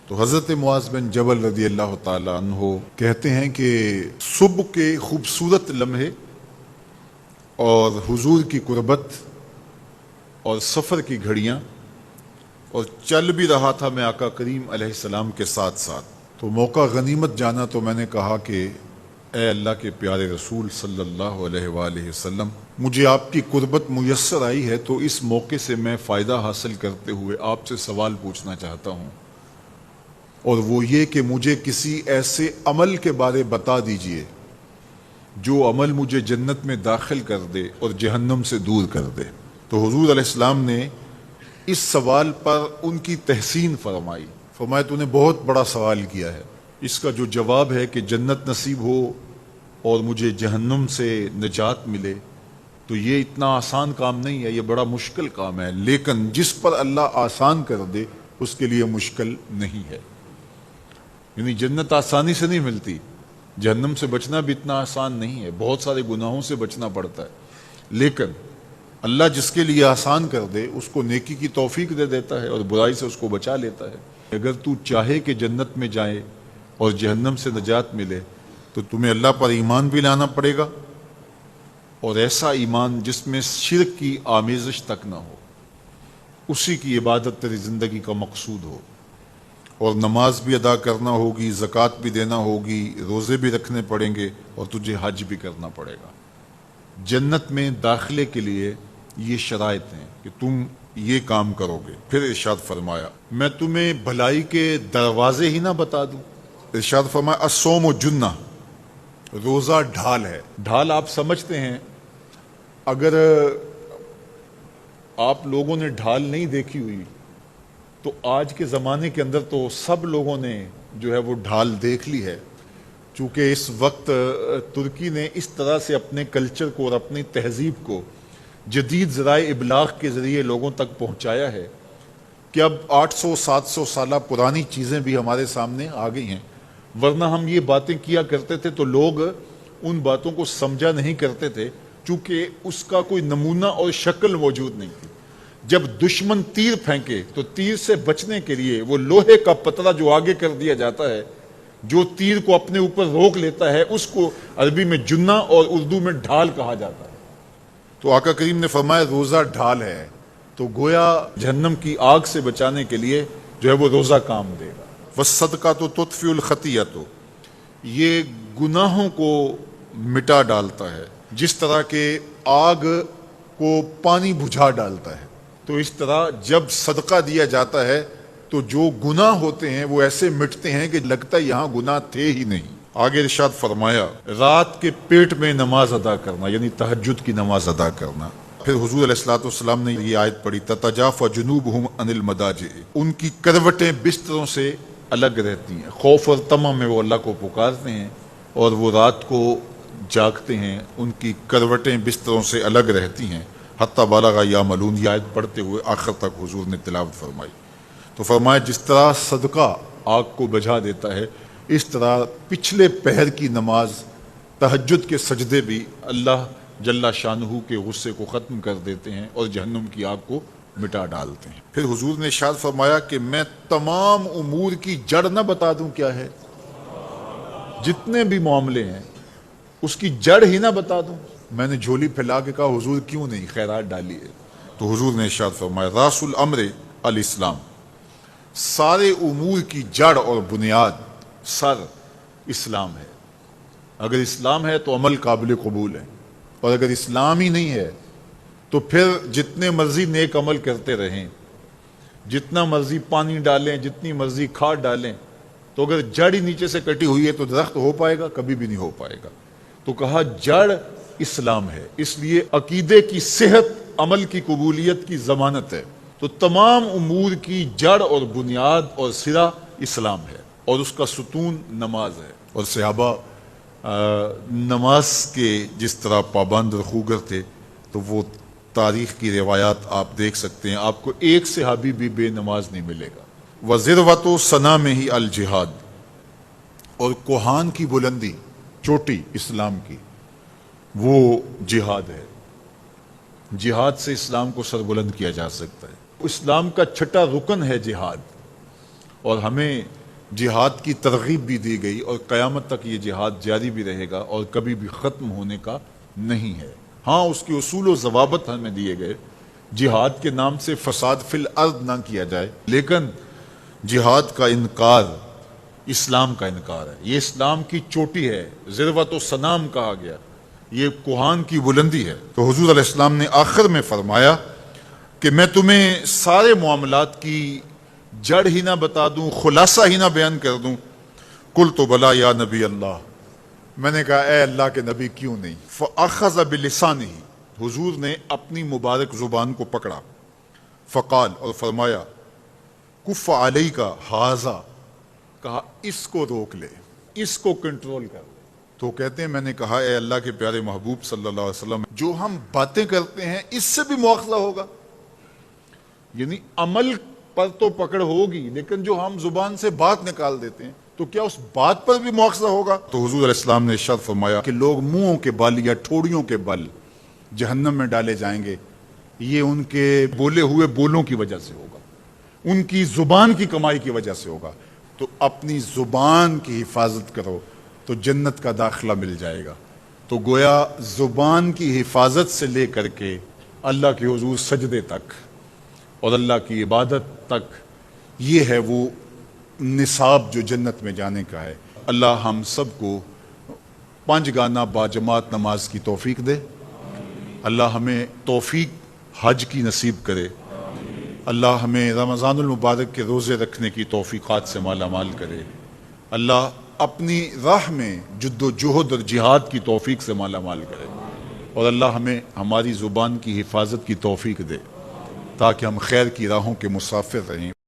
تو حضرت معاذ بن جبل رضی اللہ تعالی عنہ کہتے ہیں کہ صبح کے خوبصورت لمحے اور حضور کی قربت اور سفر کی گھڑیاں اور چل بھی رہا تھا میں آقا کریم علیہ السلام کے ساتھ ساتھ، تو موقع غنیمت جانا تو میں نے کہا کہ اے اللہ کے پیارے رسول صلی اللہ علیہ وآلہ وسلم، مجھے آپ کی قربت میسر آئی ہے تو اس موقع سے میں فائدہ حاصل کرتے ہوئے آپ سے سوال پوچھنا چاہتا ہوں، اور وہ یہ کہ مجھے کسی ایسے عمل کے بارے بتا دیجئے جو عمل مجھے جنت میں داخل کر دے اور جہنم سے دور کر دے۔ تو حضور علیہ السلام نے اس سوال پر ان کی تحسین فرمائی، فرمایا تو نے بہت بڑا سوال کیا ہے، اس کا جو جواب ہے کہ جنت نصیب ہو اور مجھے جہنم سے نجات ملے تو یہ اتنا آسان کام نہیں ہے، یہ بڑا مشکل کام ہے، لیکن جس پر اللہ آسان کر دے اس کے لیے مشکل نہیں ہے۔ یعنی جنت آسانی سے نہیں ملتی، جہنم سے بچنا بھی اتنا آسان نہیں ہے، بہت سارے گناہوں سے بچنا پڑتا ہے، لیکن اللہ جس کے لیے آسان کر دے اس کو نیکی کی توفیق دے دیتا ہے اور برائی سے اس کو بچا لیتا ہے۔ اگر تو چاہے کہ جنت میں جائے اور جہنم سے نجات ملے تو تمہیں اللہ پر ایمان بھی لانا پڑے گا، اور ایسا ایمان جس میں شرک کی آمیزش تک نہ ہو، اسی کی عبادت تیری زندگی کا مقصود ہو، اور نماز بھی ادا کرنا ہوگی، زکوٰۃ بھی دینا ہوگی، روزے بھی رکھنے پڑیں گے، اور تجھے حج بھی کرنا پڑے گا۔ جنت میں داخلے کے لیے یہ شرائط ہیں کہ تم یہ کام کرو گے۔ پھر ارشاد فرمایا میں تمہیں بھلائی کے دروازے ہی نہ بتا دوں۔ ارشاد فرمایا الصوم جنہ، روزہ ڈھال ہے۔ ڈھال آپ سمجھتے ہیں، اگر آپ لوگوں نے ڈھال نہیں دیکھی ہوئی تو آج کے زمانے کے اندر تو سب لوگوں نے جو ہے وہ ڈھال دیکھ لی ہے، چونکہ اس وقت ترکی نے اس طرح سے اپنے کلچر کو اور اپنی تہذیب کو جدید ذرائع ابلاغ کے ذریعے لوگوں تک پہنچایا ہے کہ اب 800-700 سالہ پرانی چیزیں بھی ہمارے سامنے آ گئی ہیں، ورنہ ہم یہ باتیں کیا کرتے تھے تو لوگ ان باتوں کو سمجھا نہیں کرتے تھے، چونکہ اس کا کوئی نمونہ اور شکل موجود نہیں تھی۔ جب دشمن تیر پھینکے تو تیر سے بچنے کے لیے وہ لوہے کا پتلا جو آگے کر دیا جاتا ہے، جو تیر کو اپنے اوپر روک لیتا ہے، اس کو عربی میں جنہ اور اردو میں ڈھال کہا جاتا ہے۔ تو آقا کریم نے فرمایا روزہ ڈھال ہے، تو گویا جہنم کی آگ سے بچانے کے لیے جو ہے وہ روزہ کام دے گا۔ وَالصَّدْقَةُ تُطْفِئُ الْخَطِیَّةَ، یہ گناہوں کو مٹا ڈالتا ہے، جس طرح کہ آگ کو پانی بجھا ڈالتا ہے، تو اس طرح جب صدقہ دیا جاتا ہے تو جو گناہ ہوتے ہیں وہ ایسے مٹتے ہیں کہ لگتا ہے یہاں گناہ تھے ہی نہیں۔ آگے ارشاد فرمایا رات کے پیٹ میں نماز ادا کرنا، یعنی تہجد کی نماز ادا کرنا۔ پھر حضور علیہ الصلوۃ والسلام نے یہ آیت پڑھی تتجافی جنوبہم عن المضاجع، ان کی کروٹیں بستروں سے الگ رہتی ہیں، خوف اور طمع میں وہ اللہ کو پکارتے ہیں اور وہ رات کو جاگتے ہیں، ان کی کروٹیں بستروں سے الگ رہتی ہیں، حتی بلغ یعملون، یہ آیت پڑھتے ہوئے آخر تک حضور نے تلاوت فرمائی۔ تو فرمایا جس طرح صدقہ آگ کو بجھا دیتا ہے، اس طرح پچھلے پہر کی نماز، تہجد کے سجدے بھی اللہ جل شانہ کے غصے کو ختم کر دیتے ہیں اور جہنم کی آگ کو مٹا ڈالتے ہیں۔ پھر حضور نے ارشاد فرمایا کہ میں تمام امور کی جڑ نہ بتا دوں کیا ہے، جتنے بھی معاملے ہیں اس کی جڑ ہی نہ بتا دوں۔ میں نے جھولی پھیلا کے کہا حضور کیوں نہیں، خیرات ڈالیے۔ تو حضور نے ارشاد فرمایا راس الامر الاسلام، سارے امور کی جڑ اور بنیاد، سر اسلام ہے۔ اگر اسلام ہے تو عمل قابل قبول ہے، اور اگر اسلام ہی نہیں ہے تو پھر جتنے مرضی نیک عمل کرتے رہیں، جتنا مرضی پانی ڈالیں، جتنی مرضی کھاد ڈالیں، تو اگر جڑ ہی نیچے سے کٹی ہوئی ہے تو درخت ہو پائے گا؟ کبھی بھی نہیں ہو پائے گا۔ تو کہا جڑ اسلام ہے، اس لیے عقیدے کی صحت عمل کی قبولیت کی ضمانت ہے۔ تو تمام امور کی جڑ اور بنیاد اور سرا اسلام ہے، اور اس کا ستون نماز ہے۔ اور صحابہ نماز کے جس طرح پابند اور خوگر تھے، تو وہ تاریخ کی روایات آپ دیکھ سکتے ہیں، آپ کو ایک صحابی بھی بے نماز نہیں ملے گا۔ وَذِرْوَةُ صَنَامِهِ الْجِهَادِ، اور کوہان کی بلندی، چوٹی اسلام کی، وہ جہاد ہے۔ جہاد سے اسلام کو سربلند کیا جا سکتا ہے۔ اسلام کا چھٹا رکن ہے جہاد، اور ہمیں جہاد کی ترغیب بھی دی گئی، اور قیامت تک یہ جہاد جاری بھی رہے گا اور کبھی بھی ختم ہونے کا نہیں ہے۔ ہاں، اس کے اصول و ضوابط ہمیں دیے گئے، جہاد کے نام سے فساد فی الارض نہ کیا جائے، لیکن جہاد کا انکار اسلام کا انکار ہے۔ یہ اسلام کی چوٹی ہے، ذروۃ و سنام کہا گیا، یہ کوہان کی بلندی ہے۔ تو حضور علیہ السلام نے آخر میں فرمایا کہ میں تمہیں سارے معاملات کی جڑ ہی نہ بتا دوں، خلاصہ ہی نہ بیان کر دوں؟ قلت بلا یا نبی اللہ، میں نے کہا اے اللہ کے نبی کیوں نہیں؟ فاخذ بلسانہ، حضور نے اپنی مبارک زبان کو پکڑا، فقال، اور فرمایا، کف علیک ھذا، کہا اس کو روک لے، اس کو کنٹرول کر۔ تو کہتے ہیں میں نے کہا اے اللہ کے پیارے محبوب صلی اللہ علیہ وسلم، جو ہم باتیں کرتے ہیں اس سے بھی مواخذہ ہوگا؟ یعنی عمل پر تو پکڑ ہوگی، لیکن جو ہم زبان سے بات نکال دیتے ہیں تو کیا اس بات پر بھی مواخذہ ہوگا؟ تو حضور علیہ السلام نے ارشاد فرمایا کہ لوگ منہوں کے بل یا ٹھوڑیوں کے بل جہنم میں ڈالے جائیں گے، یہ ان کے بولے ہوئے بولوں کی وجہ سے ہوگا، ان کی زبان کی کمائی کی وجہ سے ہوگا۔ تو اپنی زبان کی حفاظت کرو تو جنت کا داخلہ مل جائے گا۔ تو گویا زبان کی حفاظت سے لے کر کے اللہ کے حضور سجدے تک اور اللہ کی عبادت تک، یہ ہے وہ نصاب جو جنت میں جانے کا ہے۔ اللہ ہم سب کو 5 گانا باجماعت نماز کی توفیق دے، اللہ ہمیں توفیق حج کی نصیب کرے، اللہ ہمیں رمضان المبارک کے روزے رکھنے کی توفیقات سے مالا مال کرے، اللہ اپنی راہ میں جد و جہد اور جہاد کی توفیق سے مالا مال کرے، اور اللہ ہمیں ہماری زبان کی حفاظت کی توفیق دے تاکہ ہم خیر کی راہوں کے مسافر رہیں۔